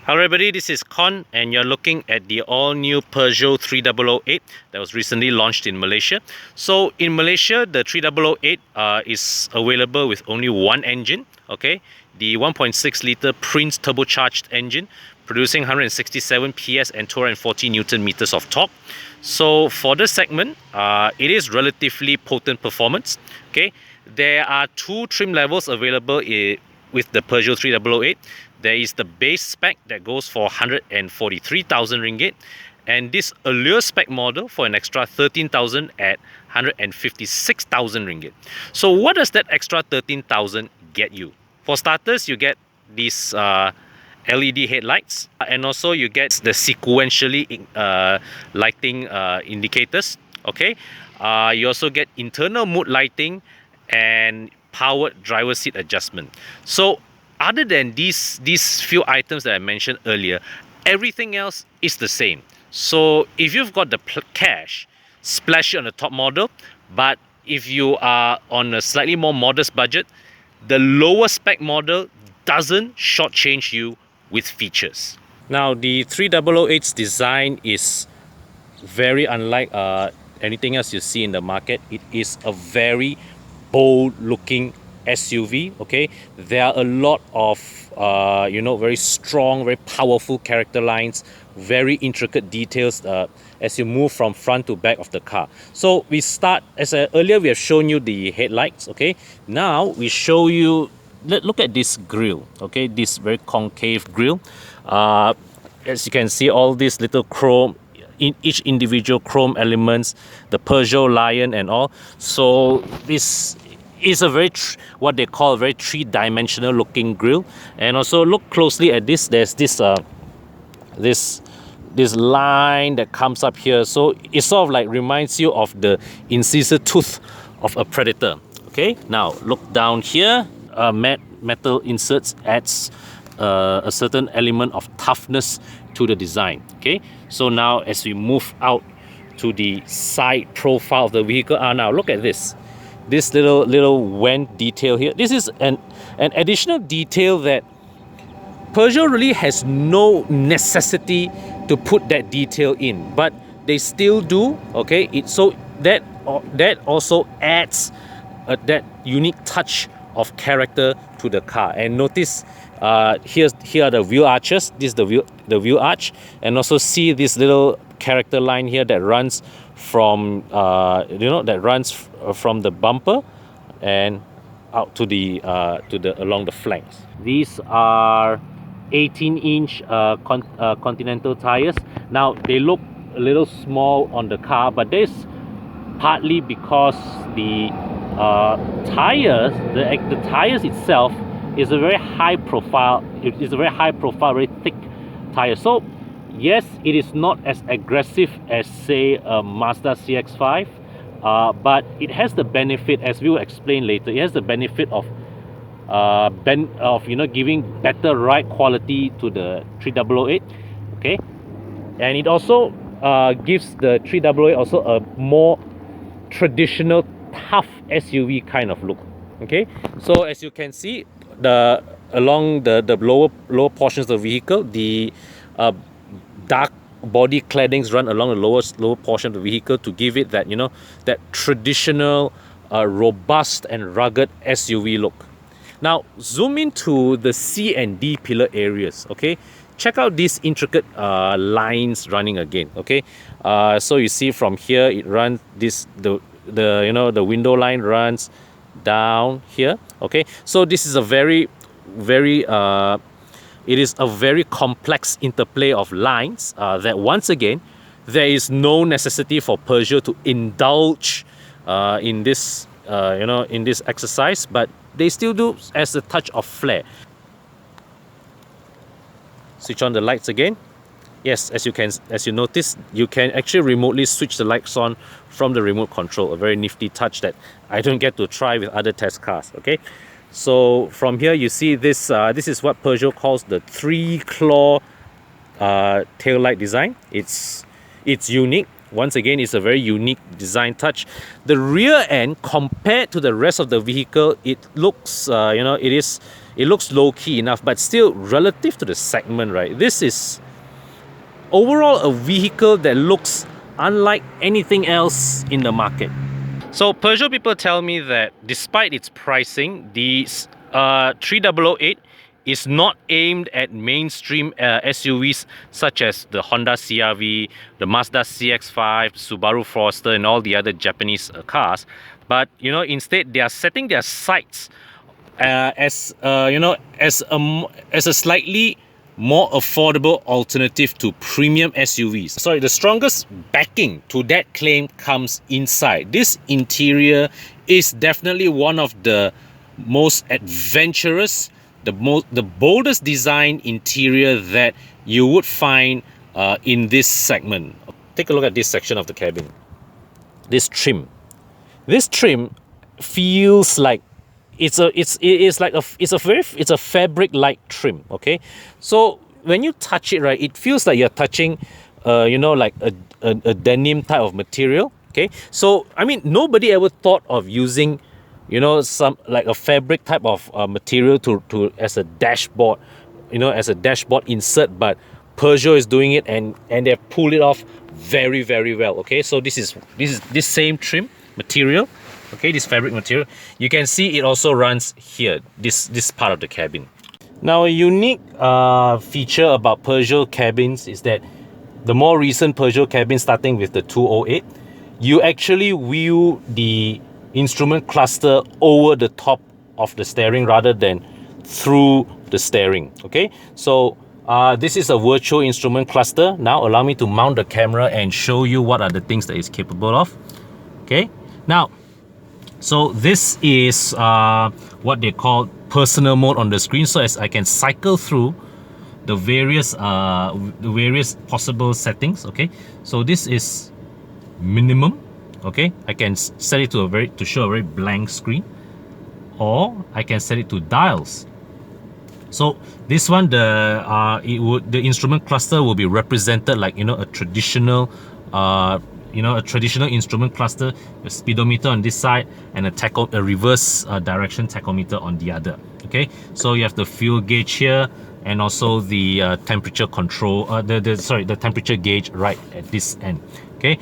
Hello everybody, this is Con and you're looking at the all-new Peugeot 3008 that was recently launched in Malaysia. So in Malaysia, the 3008 is available with only one engine, okay? The 1.6 litre Prince turbocharged engine producing 167 PS and 240 Newton meters of torque. So for this segment, it is relatively potent performance, okay? There are two trim levels available with the Peugeot 3008. There is the base spec that goes for 143,000 ringgit, and this Allure spec model for an extra 13,000 at 156,000 ringgit. So what does that extra 13,000 get you? For starters, you get these LED headlights, and also you get the sequentially lighting indicators. Okay, you also get internal mood lighting and powered driver seat adjustment. So other than these few items that I mentioned earlier, everything else is the same. So if you've got the cash, splash it on the top model. But if you are on a slightly more modest budget, the lower spec model doesn't shortchange you with features. Now the 3008's design is very unlike anything else you see in the market. It is a very bold looking SUV. Okay, there are a lot of very strong, very powerful character lines, very intricate details as you move from front to back of the car. So we start, earlier we have shown you the headlights. Okay, now we show you, look at this grille. Okay, this very concave grille. As you can see, all these little chrome in each individual chrome elements, the Peugeot lion and all. So this is a very what they call a very three-dimensional looking grille. And also look closely at this. There's this this line that comes up here, so it sort of like reminds you of the incisor tooth of a predator. Okay, now look down here. Metal inserts adds a certain element of toughness to the design. Okay, so now as we move out to the side profile of the vehicle, now look at this little vent detail here. This is an additional detail that Peugeot really has no necessity to put that detail in, but they still do. Okay, so that also adds that unique touch of character to the car. And notice here are the wheel arches. This is the wheel arch, and also see this little character line here that runs from from the bumper and out to the along the flanks. These are 18-inch Continental tires. Now they look a little small on the car, but this partly because the tires, the tires itself is a very high profile. It is a very high profile, very thick tire. So yes, it is not as aggressive as say a Mazda CX-5, but it has the benefit, as we will explain later, it has the benefit of giving better ride quality to the 3008. Okay, and it also gives the 3008 also a more traditional tough SUV kind of look. Okay, so as you can see, along the lower portions of the vehicle, the dark body claddings run along the lower portion of the vehicle to give it that that traditional robust and rugged SUV look. Now zoom into the C and D pillar areas. Okay, check out these intricate lines running again. Okay, so you see from here it runs the window line runs down here. Okay, so this is a very it is a very complex interplay of lines that once again there is no necessity for Peugeot to indulge in this in this exercise, but they still do as a touch of flair. Switch on the lights again. Yes, as you notice, you can actually remotely switch the lights on from the remote control. A very nifty touch that I don't get to try with other test cars. Okay, so from here you see this. This is what Peugeot calls the three-claw tail light design. It's unique. Once again, it's a very unique design touch. The rear end, compared to the rest of the vehicle, it looks it looks low-key enough, but still relative to the segment, right? This is overall a vehicle that looks unlike anything else in the market. So Peugeot people tell me that despite its pricing, the 3008 is not aimed at mainstream SUVs such as the Honda CR-V, the Mazda CX-5, Subaru Forester, and all the other Japanese cars. But you know, instead they are setting their sights as a slightly more affordable alternative to premium SUVs. Sorry, the strongest backing to that claim comes inside. This interior is definitely one of the most adventurous, the boldest design interior that you would find in this segment. Take a look at this section of the cabin. This trim feels like it's a fabric-like trim. Okay, so when you touch it, right, it feels like you're touching you know, like a denim type of material. Okay, so I mean, nobody ever thought of using, you know, some like a fabric type of material to as a dashboard, you know, as a dashboard insert, but Peugeot is doing it, and they pulled it off very, very well. Okay, so this same trim material, okay, this fabric material, you can see it also runs here, this part of the cabin. Now, a unique feature about Peugeot cabins is that the more recent Peugeot cabins, starting with the 208, you actually view the instrument cluster over the top of the steering rather than through the steering. Okay, so this is a virtual instrument cluster. Now allow me to mount the camera and show you what are the things that it's capable of. Okay, now, so this is what they call personal mode on the screen. So as I can cycle through the various possible settings. Okay, so this is minimum. Okay, I can set it to show a very blank screen, or I can set it to dials. So this one, the instrument cluster will be represented like, you know, a traditional instrument cluster, a speedometer on this side and a reverse direction tachometer on the other. Okay, so you have the fuel gauge here, and also the temperature control, the temperature gauge right at this end. Okay,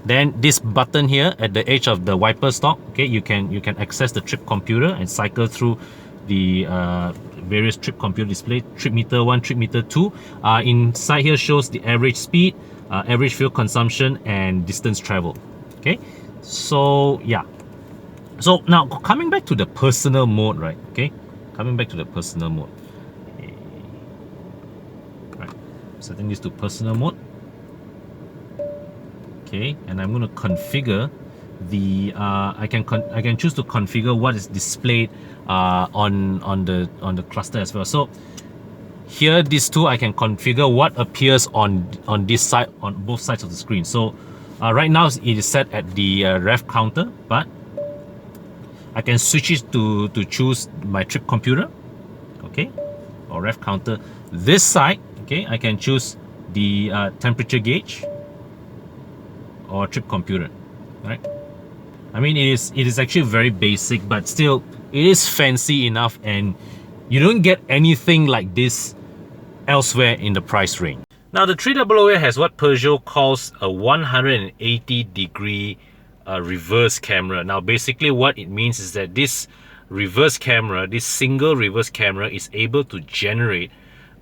then this button here at the edge of the wiper stalk, okay, you can access the trip computer and cycle through the various trip computer display. Trip meter 1, trip meter 2. Inside here shows the average speed, average fuel consumption, and distance travel. Okay, so yeah. So now coming back to the personal mode, right? Okay, coming back to the personal mode. Okay. Right, setting this to personal mode. Okay, and I'm going to configure the I can choose to configure what is displayed on the cluster as well. So here, these two, I can configure what appears on this side, on both sides of the screen. So right now it is set at the rev counter, but I can switch it to choose my trip computer, okay, or rev counter. This side, okay, I can choose the temperature gauge or trip computer, right? I mean, it is actually very basic, but still it is fancy enough, and you don't get anything like this elsewhere in the price range. Now, the 3008 has what Peugeot calls a 180-degree reverse camera. Now, basically what it means is that this reverse camera, this single reverse camera, is able to generate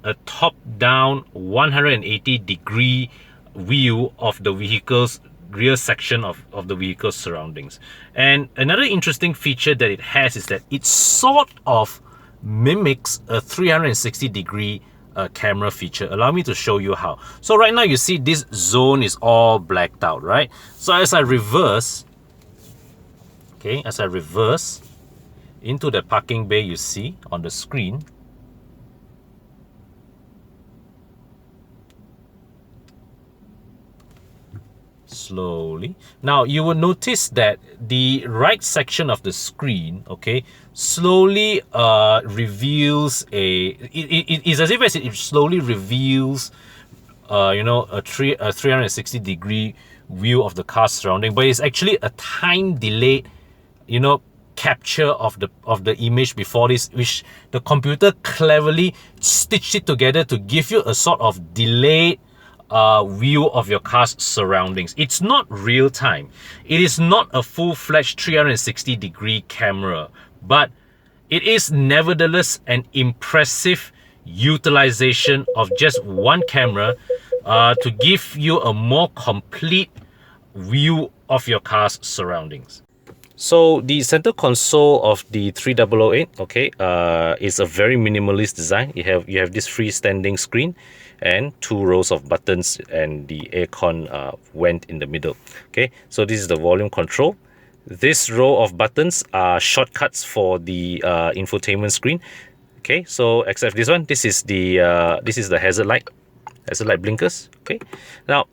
a top-down 180-degree view of the vehicle's rear section of the vehicle's surroundings. And another interesting feature that it has is that it sort of mimics a 360-degree camera feature. Allow me to show you how. So right now you see this zone is all blacked out, right? So as I reverse, okay, as I reverse into the parking bay, you see on the screen, slowly. Now you will notice that the right section of the screen, okay, slowly reveals it's as if it slowly reveals you know, a 360-degree view of the car surrounding, but it's actually a time delayed, you know, capture of the image before this, which the computer cleverly stitched it together to give you a sort of delayed view of your car's surroundings. It's not real time. It is not a full-fledged 360-degree camera, but it is nevertheless an impressive utilization of just one camera to give you a more complete view of your car's surroundings. So the center console of the 3008, okay, is a very minimalist design. You have this freestanding screen and 2 rows of buttons, and the aircon vent in the middle. Okay, so this is the volume control. This row of buttons are shortcuts for the infotainment screen. Okay, so except this one, this is the hazard light blinkers. Okay, now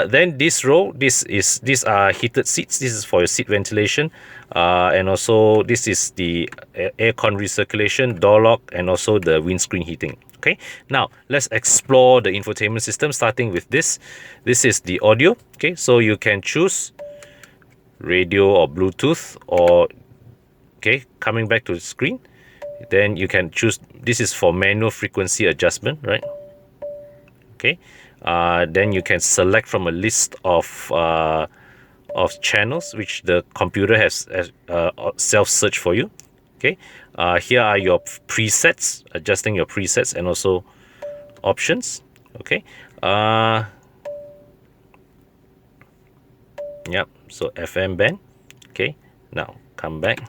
then this row, these are heated seats. This is for your seat ventilation, and also this is the aircon recirculation, door lock, and also the windscreen heating. Okay, now let's explore the infotainment system, starting with this. This is the audio. Okay, so you can choose radio or Bluetooth, or okay, coming back to the screen, then you can choose, this is for manual frequency adjustment, right? Okay, then you can select from a list of channels which the computer has self-search for you. Okay, here are your presets, adjusting your presets, and also options. Okay, yep, so FM band. Okay, now come back.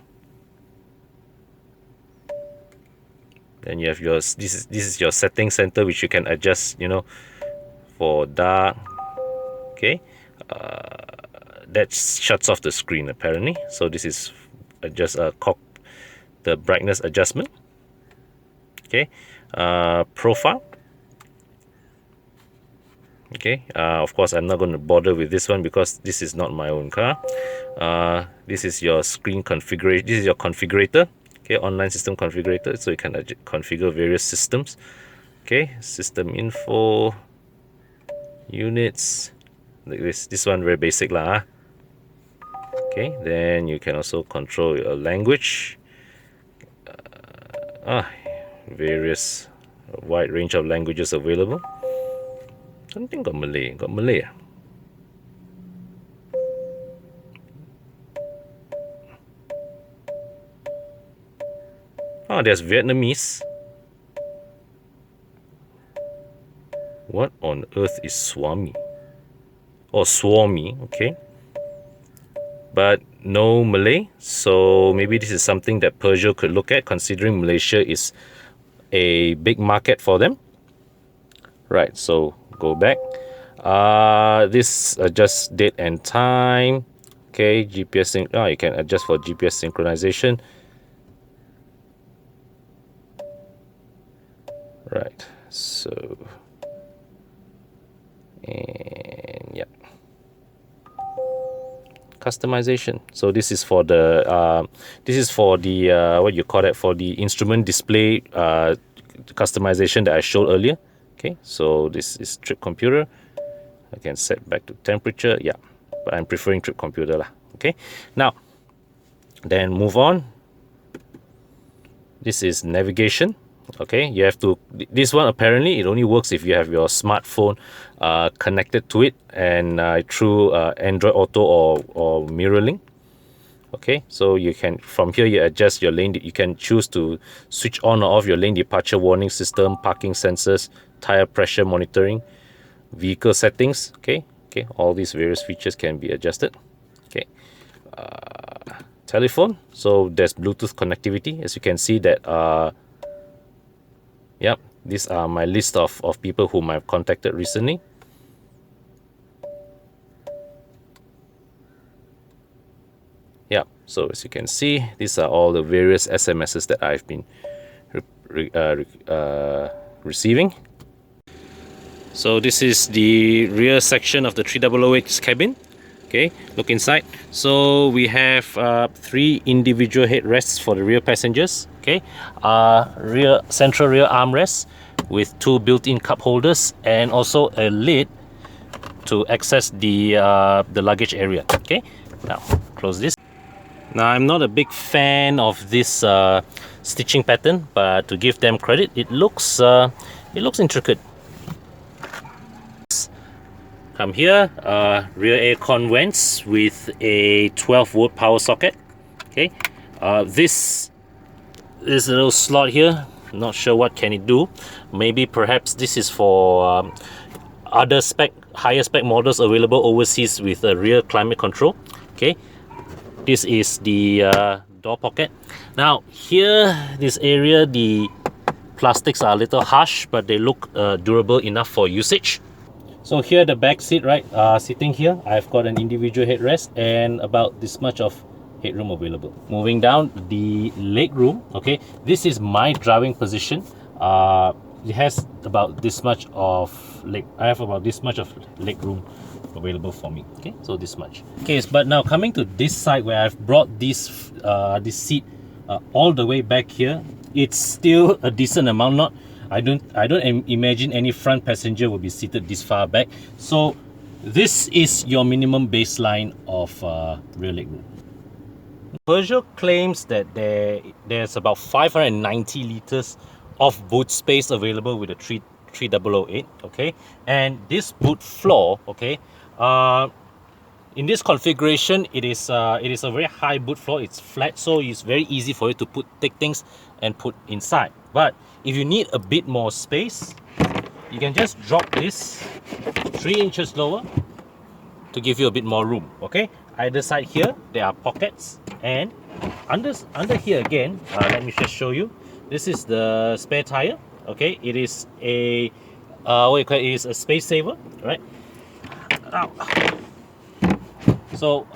Then you have your, this is your setting center, which you can adjust, you know, for dark. Okay, that shuts off the screen apparently. So this is just the brightness adjustment. Okay, profile. Okay, of course I'm not going to bother with this one because this is not my own car. This is your screen configuration. This is your configurator. Okay, online system configurator, so you can configure various systems. Okay, system info, units, like this one very basic lah. Okay, then you can also control your language. Various wide range of languages available. I don't think got Malay. Got Malay. Oh, there's Vietnamese. What on earth is Swami? Oh, Swami, okay. But no Malay, so maybe this is something that Peugeot could look at, considering Malaysia is a big market for them. Right, so go back. This adjusts date and time. Okay, GPS sync. Oh, you can adjust for GPS synchronization. Right, so and yeah, customization. So this is for the what you call that, for the instrument display customization that I showed earlier. Okay, so this is trip computer. I can set back to temperature. Yeah, but I'm preferring trip computer lah. Okay, now then move on. This is navigation. Okay, you have to, this one apparently it only works if you have your smartphone connected to it, and through Android Auto or MirrorLink. Okay, so you can, from here you adjust your lane. You can choose to switch on or off your lane departure warning system, parking sensors, tire pressure monitoring, vehicle settings. Okay, all these various features can be adjusted. Okay, telephone. So there's Bluetooth connectivity, as you can see that. Yep, these are my list of people whom I've contacted recently. Yep, so as you can see, these are all the various SMSs that I've been receiving. So this is the rear section of the 3008's cabin. Okay, look inside. So we have 3 individual headrests for the rear passengers. Okay, central rear armrest with 2 built-in cup holders, and also a lid to access the luggage area. Okay, now close this. Now, I'm not a big fan of this stitching pattern, but to give them credit, it looks intricate. Come here, rear aircon vents with a 12-volt power socket. Okay, this is a little slot here. Not sure what can it do. Maybe perhaps this is for other higher spec models available overseas with a rear climate control. Okay, this is the door pocket. Now here, this area, the plastics are a little harsh, but they look durable enough for usage. So here, the back seat, right, sitting here, I've got an individual headrest and about this much of headroom available. Moving down, the leg room. Okay, this is my driving position. It has about this much of leg. I have about this much of leg room available for me. Okay, so this much. Okay, but now coming to this side where I've brought this seat all the way back here, it's still a decent amount. I don't imagine any front passenger will be seated this far back. So this is your minimum baseline of rear leg room. Peugeot claims that there's about 590 liters of boot space available with the 3008. Okay, and this boot floor, okay, in this configuration, it is a very high boot floor. It's flat, so it's very easy for you to take things and put inside. But if you need a bit more space, you can just drop this 3 inches lower to give you a bit more room. Okay, either side here there are pockets, and under here again, let me just show you. This is the spare tire. Okay, it is a it is a space saver, right? Ow. So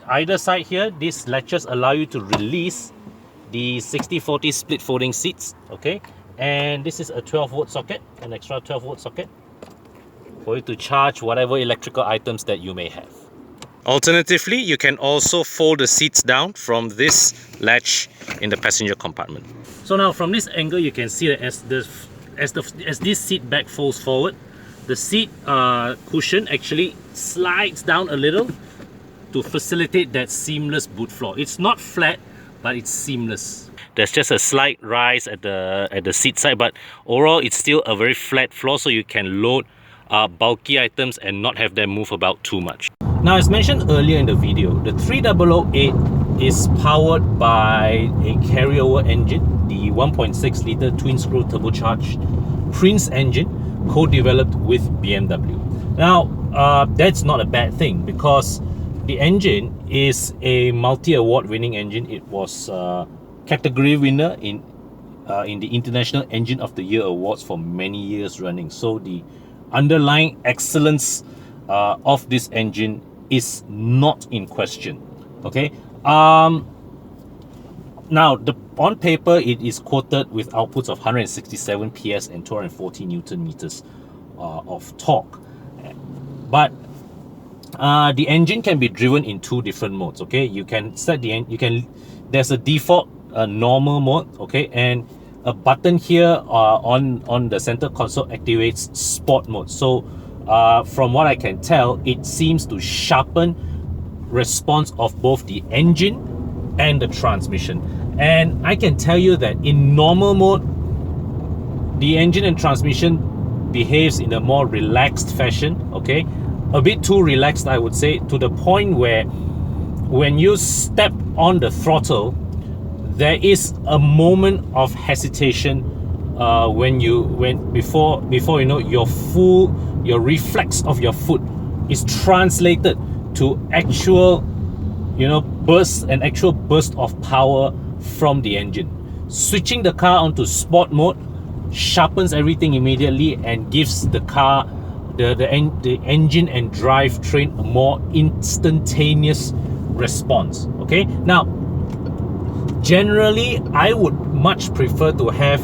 either side here, these latches allow you to release the 60/40 split folding seats. Okay, and this is a 12-volt socket, an extra 12-volt socket for you to charge whatever electrical items that you may have. Alternatively, you can also fold the seats down from this latch in the passenger compartment. So now from this angle, you can see that as this seat back folds forward, the seat cushion actually slides down a little to facilitate that seamless boot floor. It's not flat, but it's seamless. There's just a slight rise at the seat side, but overall it's still a very flat floor, so you can load bulky items and not have them move about too much. Now, as mentioned earlier in the video, the 3008 is powered by a carryover engine, the 1.6 litre twin-screw turbocharged Prince engine, co-developed with BMW. Now, that's not a bad thing, because the engine is a multi-award winning engine. It was category winner in the International Engine of the Year awards for many years running. So the underlying excellence of this engine is not in question. Okay, now on paper it is quoted with outputs of 167 PS and 240 Newton meters of torque, but the engine can be driven in 2 different modes. Okay, you can set there's a default normal mode, okay, and a button here on the center console activates sport mode. So from what I can tell, it seems to sharpen response of both the engine and the transmission. And I can tell you that in normal mode, the engine and transmission behaves in a more relaxed fashion. Okay, a bit too relaxed, I would say, to the point where when you step on the throttle, there is a moment of hesitation before you know, your reflex of your foot is translated to actual, you know, actual burst of power from the engine. Switching the car onto sport mode sharpens everything immediately and gives the car, the engine and drivetrain, a more instantaneous response. Okay, now generally I would much prefer to have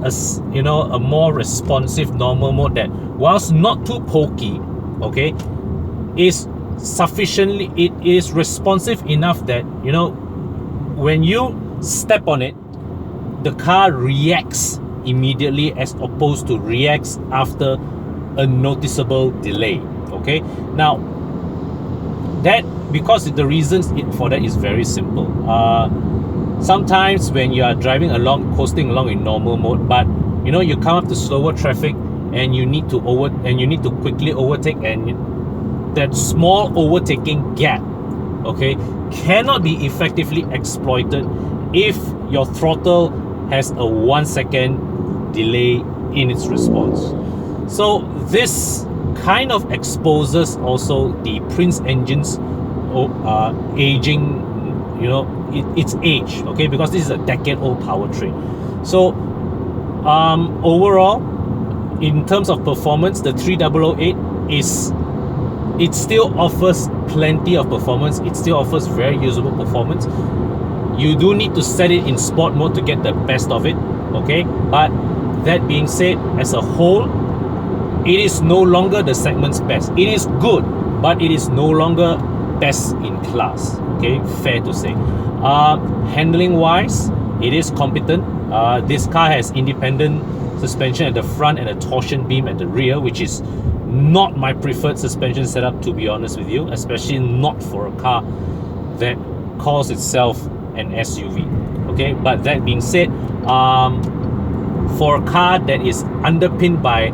a more responsive normal mode that, whilst not too pokey, okay, is responsive enough that, you know, when you step on it, the car reacts immediately as opposed to reacts after a noticeable delay. Okay, now that because the reasons for that is very simple. Sometimes when you are driving along, coasting along in normal mode, but you know, you come up to slower traffic and you need to quickly overtake, and that small overtaking gap, okay, cannot be effectively exploited if your throttle has a 1 second delay in its response. So this kind of exposes also the Prince engine's aging, you know, its age, okay, because this is a decade-old powertrain. So overall, in terms of performance, the 3008 it still offers plenty of performance. It still offers very usable performance. You do need to set it in sport mode to get the best of it, okay? But that being said, as a whole, it is no longer the segment's best. It is good, but it is no longer best in class, okay? Fair to say. Handling wise, it is competent. This car has independent suspension at the front and a torsion beam at the rear, which is not my preferred suspension setup, to be honest with you, especially not for a car that calls itself an SUV, okay? But that being said, for a car that is underpinned by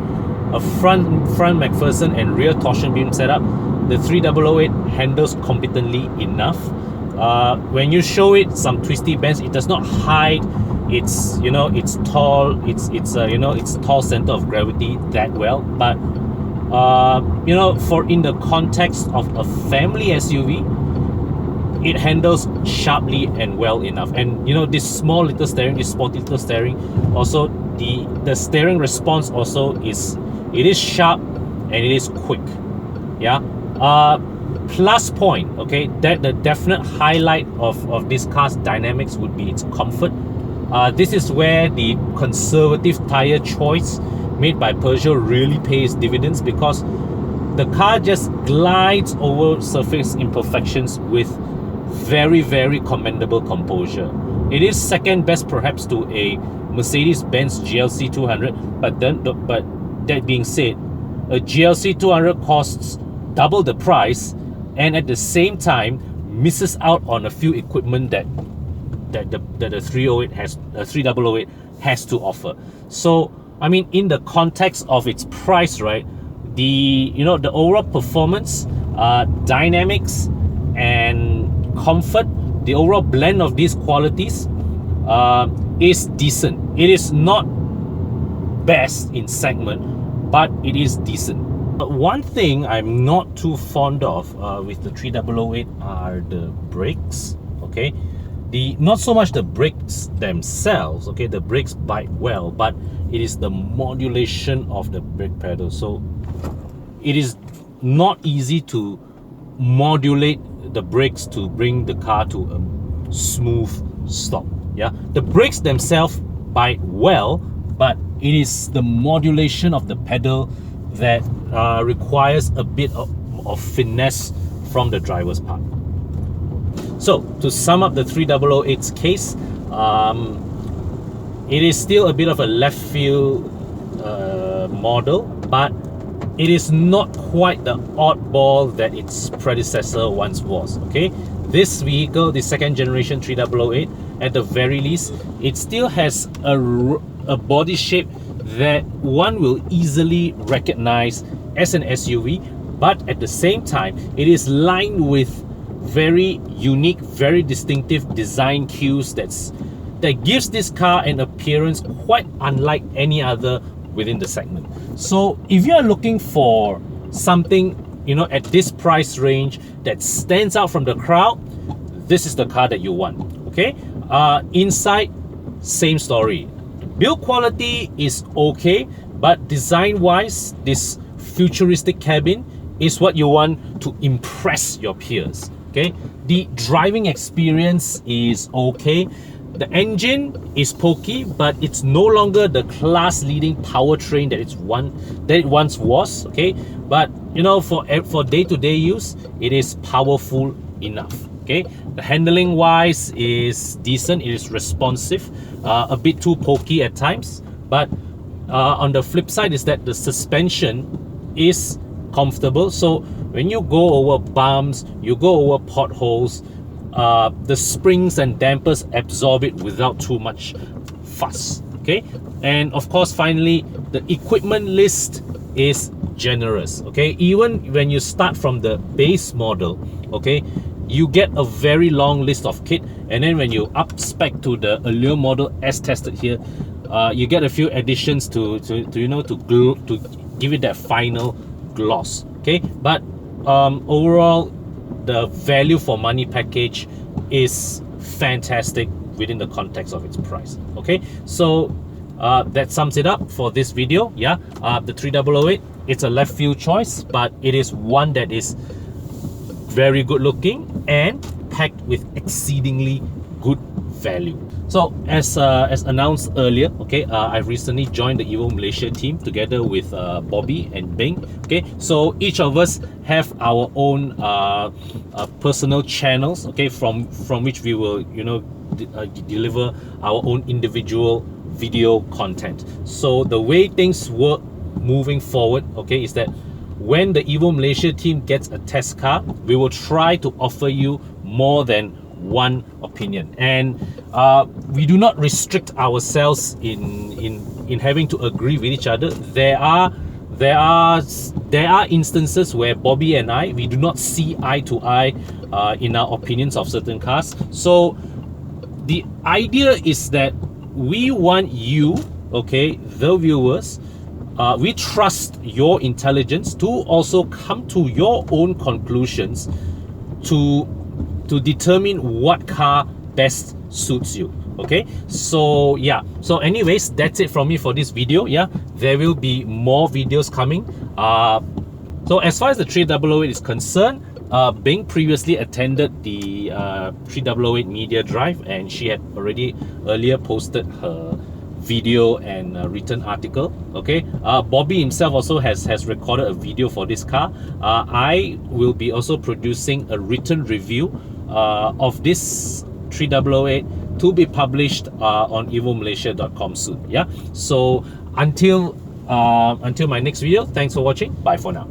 a front McPherson and rear torsion beam setup, the 3008 handles competently enough. When you show it some twisty bends, it does not hide its, you know, its tall center of gravity that well. But you know, for in the context of a family SUV, it handles sharply and well enough. And you know, this small little steering, this sporty little steering, also the steering response also is sharp and it is quick. Yeah. Plus point, okay, that the definite highlight of this car's dynamics would be its comfort. This is where the conservative tire choice made by Peugeot really pays dividends, because the car just glides over surface imperfections with very, very commendable composure. It is second best perhaps to a Mercedes-Benz GLC 200, but that being said, a GLC 200 costs double the price and at the same time misses out on a few equipment that the 3008 has to offer. So I mean, in the context of its price, right, the overall performance, dynamics and comfort, the overall blend of these qualities is decent. It is not best in segment, but it is decent. But one thing I'm not too fond of with the 3008 are the brakes, okay? Not so much the brakes themselves, okay? The brakes bite well, but it is the modulation of the brake pedal. So it is not easy to modulate the brakes to bring the car to a smooth stop. Yeah, the brakes themselves bite well, but it is the modulation of the pedal that requires a bit of finesse from the driver's part. So to sum up the 3008's case, it is still a bit of a left field model, but it is not quite the oddball that its predecessor once was, okay? This vehicle, the second generation 3008, at the very least, it still has a body shape that one will easily recognize as an SUV, but at the same time, it is lined with very unique, very distinctive design cues that gives this car an appearance quite unlike any other within the segment. So if you are looking for something, you know, at this price range that stands out from the crowd, this is the car that you want, okay? Inside, same story. Build quality is okay, but design-wise, this futuristic cabin is what you want to impress your peers, okay? The driving experience is okay. The engine is pokey, but it's no longer the class-leading powertrain that it once was, okay? But you know, for day-to-day use, it is powerful enough, okay? The handling wise is decent, it is responsive, a bit too pokey at times, but on the flip side is that the suspension is comfortable. So when you go over bumps, you go over potholes, the springs and dampers absorb it without too much fuss. Okay, and of course, finally, the equipment list is generous. Okay, even when you start from the base model, okay, you get a very long list of kit, and then when you up spec to the Allure model as tested here, you get a few additions to you know, to give it that final gloss. Okay, but overall, the value for money package is fantastic within the context of its price. Okay, so that sums it up for this video. Yeah, the 3008, it's a left field choice, but it is one that is very good looking and packed with exceedingly good value. So as announced earlier, okay, I've recently joined the Evo Malaysia team together with Bobby and Bing. Okay, so each of us have our own personal channels, okay, from which we will, you know, deliver our own individual video content. So the way things work moving forward, okay, is that when the Evo Malaysia team gets a test car, we will try to offer you more than one opinion, and we do not restrict ourselves in having to agree with each other. There are instances where Bobby and I, we do not see eye to eye in our opinions of certain cars. So the idea is that we want you, okay, the viewers, we trust your intelligence to also come to your own conclusions to determine what car best suits you. Okay, so yeah, so anyways, that's it from me for this video. Yeah, there will be more videos coming. So as far as the 3008 is concerned, Bing previously attended the 3008 media drive, and she had already earlier posted her video and written article. Okay, Bobby himself also has recorded a video for this car. I will be also producing a written review of this 3008 to be published on evomalaysia.com soon. Yeah, so until my next video, thanks for watching. Bye for now.